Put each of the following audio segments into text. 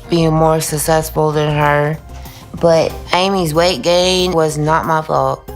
being more successful than her. But Amy's weight gain was not my fault.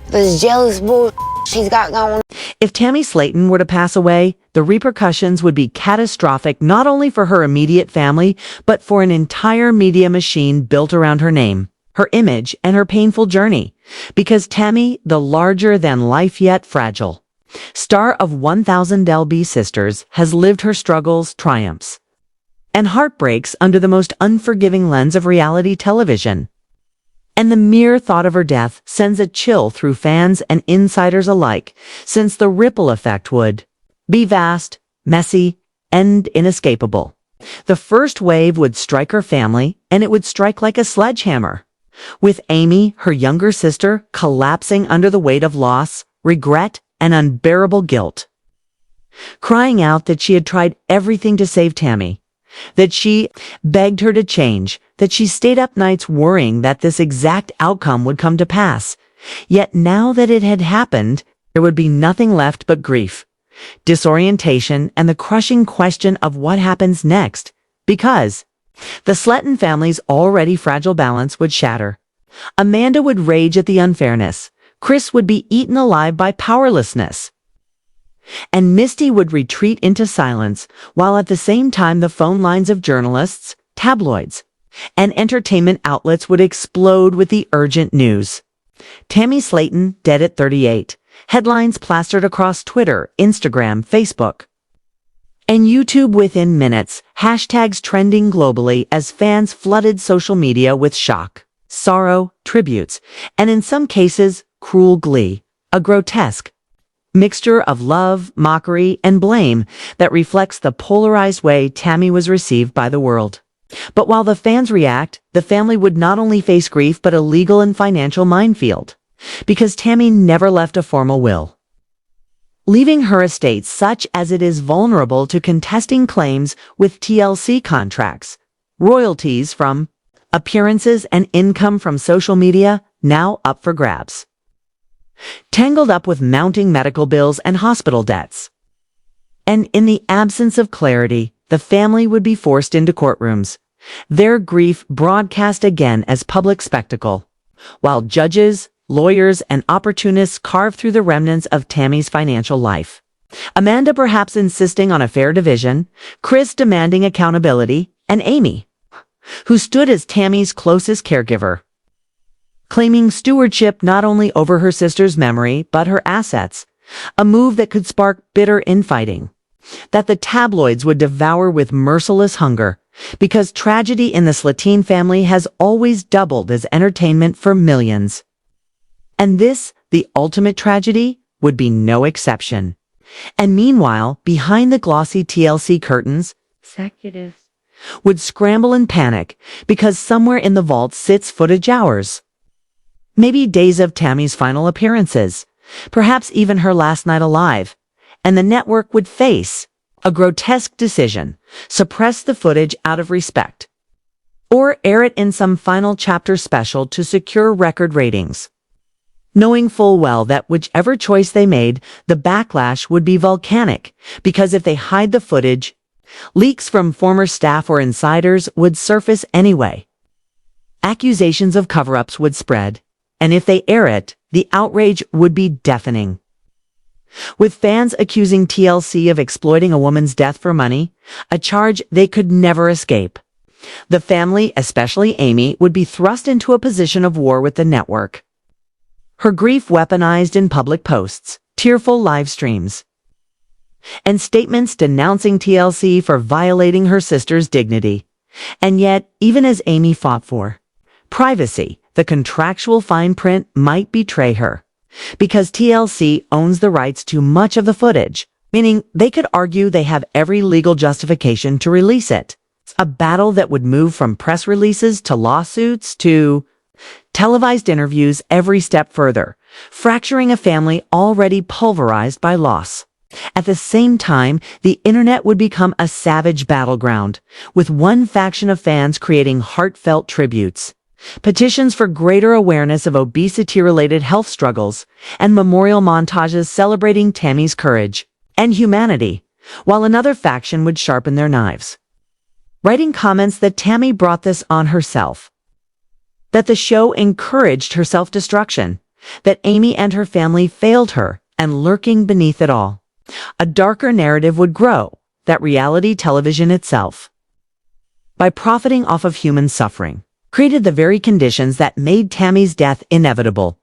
This jealous bull she's got going. If Tammy Slaton were to pass away, the repercussions would be catastrophic not only for her immediate family, but for an entire media machine built around her name, her image, and her painful journey. Because Tammy, the larger-than-life yet fragile star of 1000 LB Sisters, has lived her struggles, triumphs, and heartbreaks under the most unforgiving lens of reality television. And the mere thought of her death sends a chill through fans and insiders alike, since the ripple effect would be vast, messy, and inescapable. The first wave would strike her family, and it would strike like a sledgehammer, with Amy, her younger sister, collapsing under the weight of loss, regret, and unbearable guilt, crying out that she had tried everything to save Tammy, that she begged her to change, that she stayed up nights worrying that this exact outcome would come to pass. Yet now that it had happened, there would be nothing left but grief, disorientation, and the crushing question of what happens next, because the Slaton family's already fragile balance would shatter. Amanda would rage at the unfairness, Chris would be eaten alive by powerlessness, and Misty would retreat into silence, while at the same time the phone lines of journalists, tabloids, and entertainment outlets would explode with the urgent news. Tammy Slaton dead at 38. Headlines plastered across Twitter, Instagram, Facebook, and YouTube within minutes. Hashtags trending globally as fans flooded social media with shock, sorrow, tributes, and in some cases, cruel glee, a grotesque mixture of love, mockery, and blame that reflects the polarized way Tammy was received by the world. But while the fans react, the family would not only face grief but a legal and financial minefield, because Tammy never left a formal will, leaving her estate such as it is vulnerable to contesting claims with TLC contracts, royalties from appearances, and income from social media now up for grabs, tangled up with mounting medical bills and hospital debts. And in the absence of clarity, the family would be forced into courtrooms, their grief broadcast again as public spectacle, while judges, lawyers, and opportunists carve through the remnants of Tammy's financial life. Amanda perhaps insisting on a fair division, Chris demanding accountability, and Amy, who stood as Tammy's closest caregiver, claiming stewardship not only over her sister's memory but her assets, a move that could spark bitter infighting, that the tabloids would devour with merciless hunger, because tragedy in the Slaton family has always doubled as entertainment for millions. And this, the ultimate tragedy, would be no exception. And meanwhile, behind the glossy TLC curtains, executives would scramble and panic, because somewhere in the vault sits footage hours, maybe days of Tammy's final appearances, perhaps even her last night alive, and the network would face a grotesque decision: suppress the footage out of respect, or air it in some final chapter special to secure record ratings, knowing full well that whichever choice they made, the backlash would be volcanic, because if they hide the footage, leaks from former staff or insiders would surface anyway. Accusations of cover-ups would spread, and if they air it, the outrage would be deafening. With fans accusing TLC of exploiting a woman's death for money, a charge they could never escape, the family, especially Amy, would be thrust into a position of war with the network. Her grief weaponized in public posts, tearful live streams, and statements denouncing TLC for violating her sister's dignity. And yet, even as Amy fought for privacy, the contractual fine print might betray her, because TLC owns the rights to much of the footage, meaning they could argue they have every legal justification to release it. A battle that would move from press releases to lawsuits to televised interviews every step further, fracturing a family already pulverized by loss. At the same time, the internet would become a savage battleground, with one faction of fans creating heartfelt tributes, petitions for greater awareness of obesity-related health struggles, and memorial montages celebrating Tammy's courage and humanity, while another faction would sharpen their knives, writing comments that Tammy brought this on herself, that the show encouraged her self-destruction, that Amy and her family failed her, and lurking beneath it all, a darker narrative would grow, that reality television itself, by profiting off of human suffering, created the very conditions that made Tammy's death inevitable,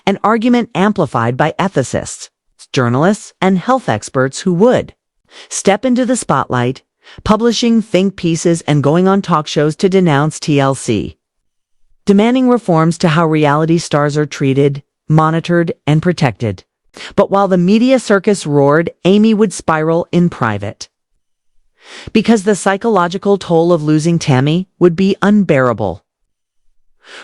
an argument amplified by ethicists, journalists, and health experts who would step into the spotlight, publishing think pieces and going on talk shows to denounce TLC, demanding reforms to how reality stars are treated, monitored, and protected. But while the media circus roared, Amy would spiral in private, because the psychological toll of losing Tammy would be unbearable.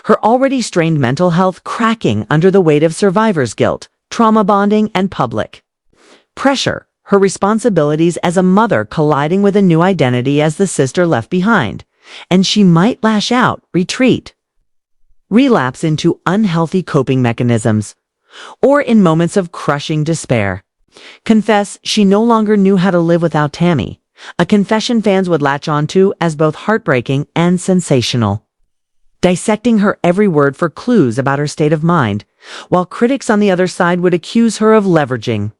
Her already strained mental health cracking under the weight of survivor's guilt, trauma bonding, and public pressure, her responsibilities as a mother colliding with a new identity as the sister left behind, and she might lash out, retreat, relapse into unhealthy coping mechanisms, or in moments of crushing despair, confess she no longer knew how to live without Tammy, a confession fans would latch onto as both heartbreaking and sensational, dissecting her every word for clues about her state of mind, while critics on the other side would accuse her of leveraging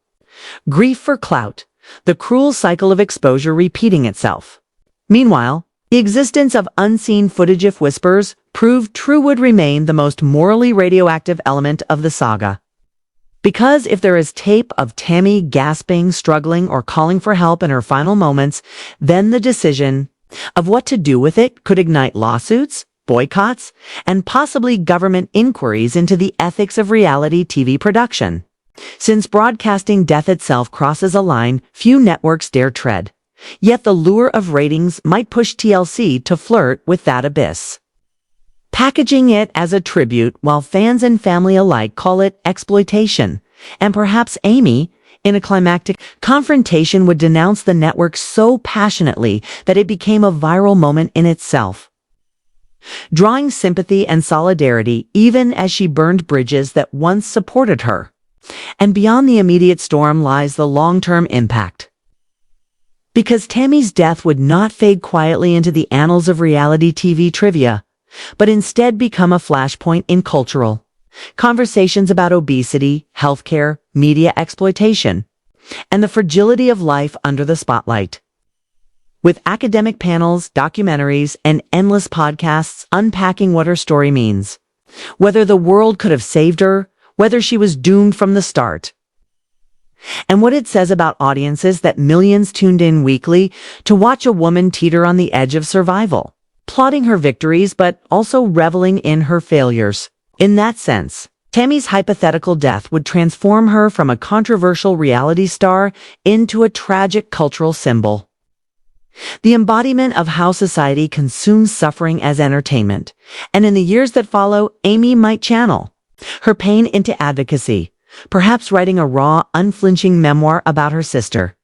grief for clout, the cruel cycle of exposure repeating itself. Meanwhile, the existence of unseen footage of whispers proved True would remain the most morally radioactive element of the saga. Because if there is tape of Tammy gasping, struggling, or calling for help in her final moments, then the decision of what to do with it could ignite lawsuits, boycotts, and possibly government inquiries into the ethics of reality TV production. Since broadcasting death itself crosses a line few networks dare tread, yet the lure of ratings might push TLC to flirt with that abyss, packaging it as a tribute while fans and family alike call it exploitation, and perhaps Amy, in a climactic confrontation, would denounce the network so passionately that it became a viral moment in itself, drawing sympathy and solidarity even as she burned bridges that once supported her. And beyond the immediate storm lies the long-term impact. Because Tammy's death would not fade quietly into the annals of reality TV trivia, but instead become a flashpoint in cultural conversations about obesity, healthcare, media exploitation, and the fragility of life under the spotlight. With academic panels, documentaries, and endless podcasts unpacking what her story means, whether the world could have saved her, whether she was doomed from the start, and what it says about audiences that millions tuned in weekly to watch a woman teeter on the edge of survival, plotting her victories but also reveling in her failures. In that sense, Tammy's hypothetical death would transform her from a controversial reality star into a tragic cultural symbol, the embodiment of how society consumes suffering as entertainment. And in the years that follow, Amy might channel her pain into advocacy, perhaps writing a raw, unflinching memoir about her sister,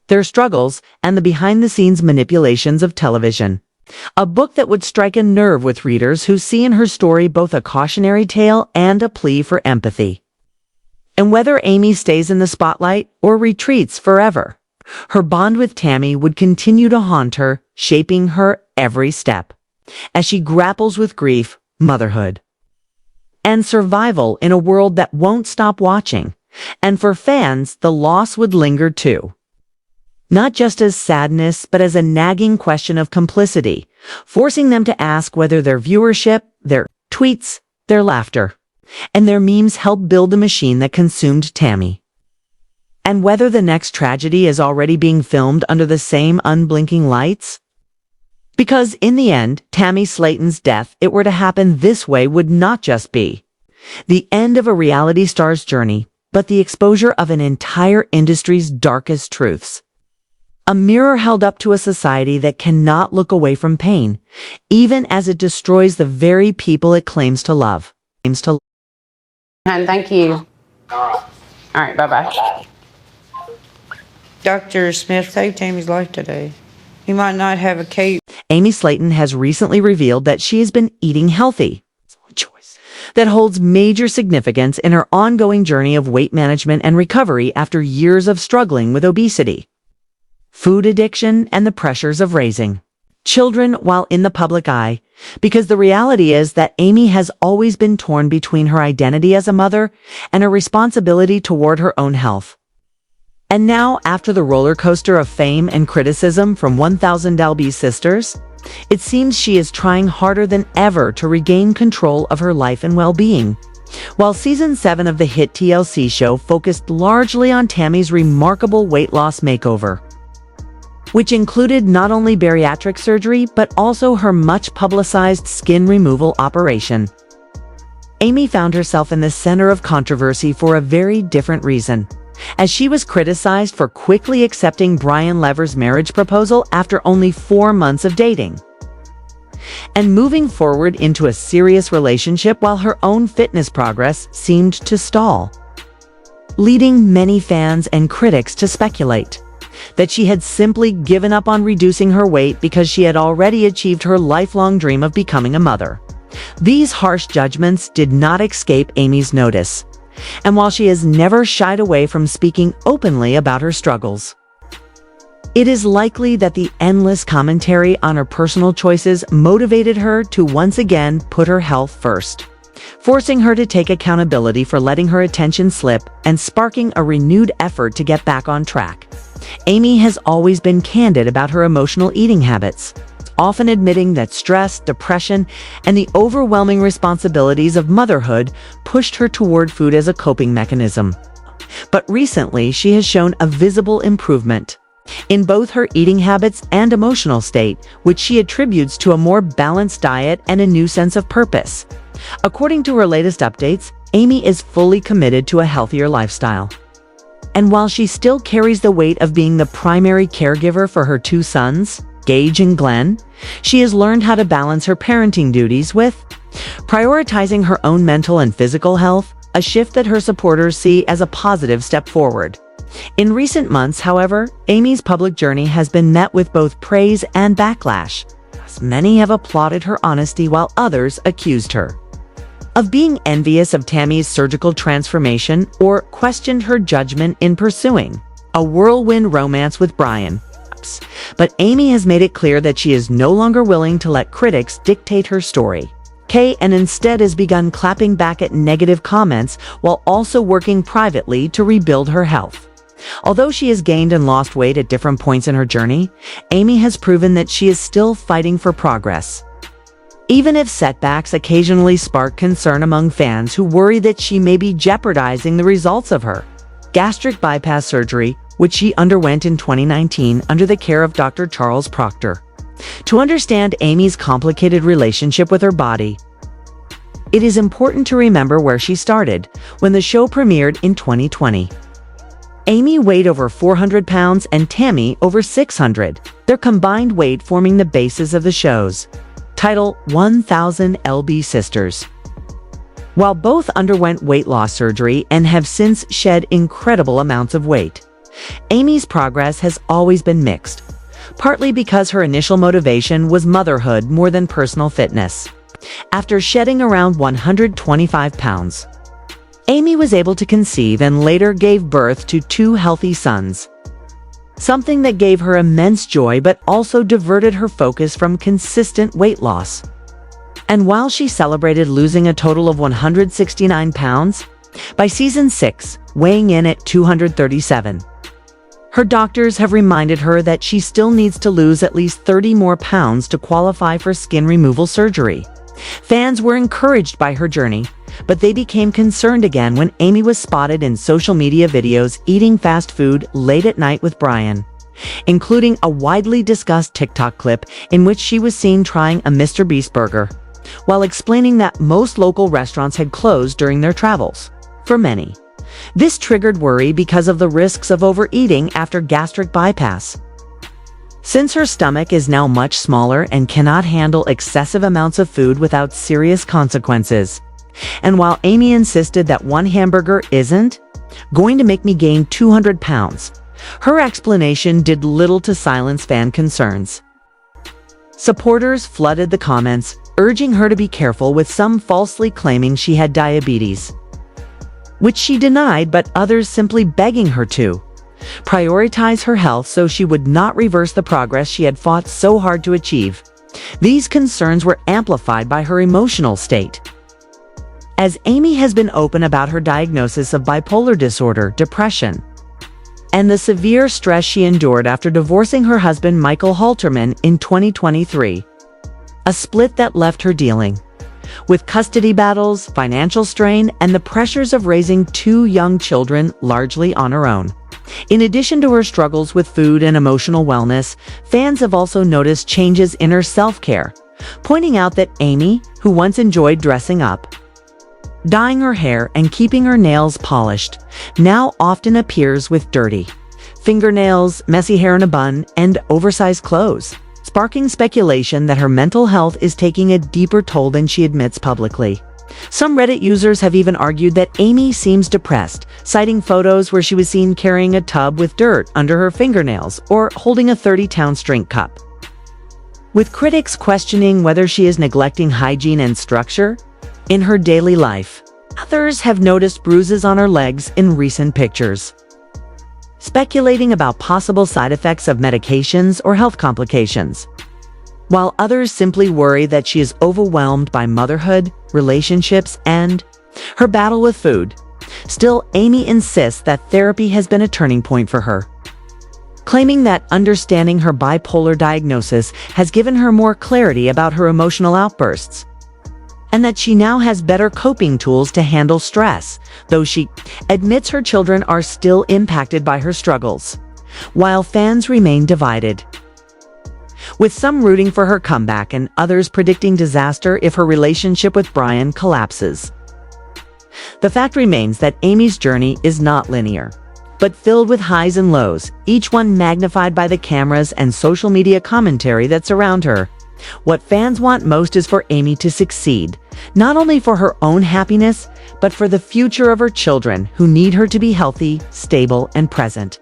their struggles, and the behind-the-scenes manipulations of television. A book that would strike a nerve with readers who see in her story both a cautionary tale and a plea for empathy. And whether Amy stays in the spotlight or retreats forever, her bond with Tammy would continue to haunt her, shaping her every step, as she grapples with grief, motherhood, and survival in a world that won't stop watching. And for fans, the loss would linger too. Not just as sadness, but as a nagging question of complicity, forcing them to ask whether their viewership, their tweets, their laughter, and their memes helped build the machine that consumed Tammy. And whether the next tragedy is already being filmed under the same unblinking lights. Because in the end, Tammy Slaton's death, it were to happen this way, would not just be the end of a reality star's journey, but the exposure of an entire industry's darkest truths. A mirror held up to a society that cannot look away from pain, even as it destroys the very people it claims to love. And thank you. All right, bye-bye. Dr. Smith saved Tammy's life today. He might not have a cape. Amy Slaton has recently revealed that she has been eating healthy, that holds major significance in her ongoing journey of weight management and recovery after years of struggling with obesity, food addiction, and the pressures of raising children while in the public eye, because the reality is that Amy has always been torn between her identity as a mother and her responsibility toward her own health. And now, after the roller coaster of fame and criticism from 1000 LB Sisters, it seems she is trying harder than ever to regain control of her life and well-being. While Season 7 of the hit TLC show focused largely on Tammy's remarkable weight loss makeover, which included not only bariatric surgery but also her much-publicized skin removal operation, Amy found herself in the center of controversy for a very different reason, as she was criticized for quickly accepting Brian Lever's marriage proposal after only 4 months of dating, and moving forward into a serious relationship while her own fitness progress seemed to stall, leading many fans and critics to speculate that she had simply given up on reducing her weight because she had already achieved her lifelong dream of becoming a mother. These harsh judgments did not escape Amy's notice, and while she has never shied away from speaking openly about her struggles, it is likely that the endless commentary on her personal choices motivated her to once again put her health first, forcing her to take accountability for letting her attention slip and sparking a renewed effort to get back on track. Amy has always been candid about her emotional eating habits, often admitting that stress, depression, and the overwhelming responsibilities of motherhood pushed her toward food as a coping mechanism. But recently, she has shown a visible improvement in both her eating habits and emotional state, which she attributes to a more balanced diet and a new sense of purpose. According to her latest updates, Amy is fully committed to a healthier lifestyle. And while she still carries the weight of being the primary caregiver for her 2 sons, Gage and Glenn, she has learned how to balance her parenting duties with prioritizing her own mental and physical health, a shift that her supporters see as a positive step forward. In recent months, however, Amy's public journey has been met with both praise and backlash, as many have applauded her honesty while others accused her of being envious of Tammy's surgical transformation or questioned her judgment in pursuing a whirlwind romance with Brian. But Amy has made it clear that she is no longer willing to let critics dictate her story, and instead has begun clapping back at negative comments while also working privately to rebuild her health. Although she has gained and lost weight at different points in her journey, Amy has proven that she is still fighting for progress, even if setbacks occasionally spark concern among fans who worry that she may be jeopardizing the results of her gastric bypass surgery, which she underwent in 2019 under the care of Dr. Charles Proctor. To understand Amy's complicated relationship with her body, it is important to remember where she started when the show premiered in 2020. Amy weighed over 400 pounds and Tammy over 600, their combined weight forming the basis of the show's title, 1000 LB Sisters. While both underwent weight loss surgery and have since shed incredible amounts of weight, Amy's progress has always been mixed, partly because her initial motivation was motherhood more than personal fitness. After shedding around 125 pounds, Amy was able to conceive and later gave birth to 2 healthy sons, something that gave her immense joy but also diverted her focus from consistent weight loss. And while she celebrated losing a total of 169 pounds, by season 6, weighing in at 237, her doctors have reminded her that she still needs to lose at least 30 more pounds to qualify for skin removal surgery. Fans were encouraged by her journey, but they became concerned again when Amy was spotted in social media videos eating fast food late at night with Brian, including a widely discussed TikTok clip in which she was seen trying a Mr. Beast burger, while explaining that most local restaurants had closed during their travels. For many, this triggered worry because of the risks of overeating after gastric bypass. Since her stomach is now much smaller and cannot handle excessive amounts of food without serious consequences, and while Amy insisted that one hamburger isn't going to make me gain 200 pounds, her explanation did little to silence fan concerns. Supporters flooded the comments, urging her to be careful, with some falsely claiming she had diabetes, which she denied, but others simply begging her to prioritize her health so she would not reverse the progress she had fought so hard to achieve. These concerns were amplified by her emotional state. As Amy has been open about her diagnosis of bipolar disorder, depression, and the severe stress she endured after divorcing her husband Michael Halterman in 2023, a split that left her dealing with custody battles, financial strain, and the pressures of raising 2 young children largely on her own. In addition to her struggles with food and emotional wellness, fans have also noticed changes in her self-care, pointing out that Amy, who once enjoyed dressing up, dyeing her hair, and keeping her nails polished, now often appears with dirty fingernails, messy hair in a bun, and oversized clothes, sparking speculation that her mental health is taking a deeper toll than she admits publicly. Some Reddit users have even argued that Amy seems depressed, citing photos where she was seen carrying a tub with dirt under her fingernails or holding a 30-ounce drink cup. With critics questioning whether she is neglecting hygiene and structure in her daily life, others have noticed bruises on her legs in recent pictures, speculating about possible side effects of medications or health complications, while others simply worry that she is overwhelmed by motherhood, relationships, and her battle with food. Still, Amy insists that therapy has been a turning point for her, claiming that understanding her bipolar diagnosis has given her more clarity about her emotional outbursts, and that she now has better coping tools to handle stress, though she admits her children are still impacted by her struggles, while fans remain divided, with some rooting for her comeback and others predicting disaster if her relationship with Brian collapses. The fact remains that Amy's journey is not linear, but filled with highs and lows, each one magnified by the cameras and social media commentary that surround her. What fans want most is for Amy to succeed, not only for her own happiness, but for the future of her children who need her to be healthy, stable, and present.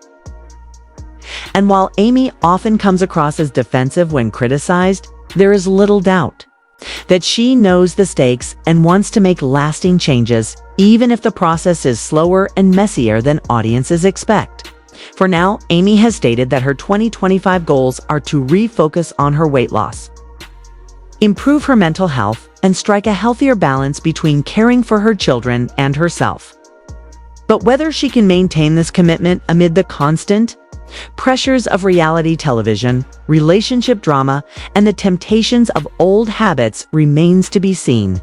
And while Amy often comes across as defensive when criticized, there is little doubt that she knows the stakes and wants to make lasting changes, even if the process is slower and messier than audiences expect. For now, Amy has stated that her 2025 goals are to refocus on her weight loss, improve her mental health, and strike a healthier balance between caring for her children and herself. But whether she can maintain this commitment amid the constant pressures of reality television, relationship drama, and the temptations of old habits remains to be seen.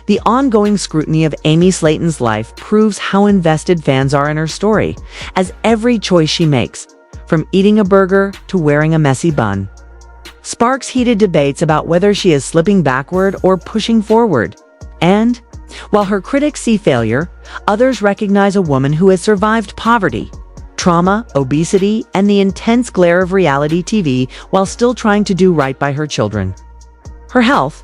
The ongoing scrutiny of Amy Slaton's life proves how invested fans are in her story, as every choice she makes, from eating a burger to wearing a messy bun, sparks heated debates about whether she is slipping backward or pushing forward. And while her critics see failure, others recognize a woman who has survived poverty, trauma, obesity, and the intense glare of reality TV while still trying to do right by her children. Her health,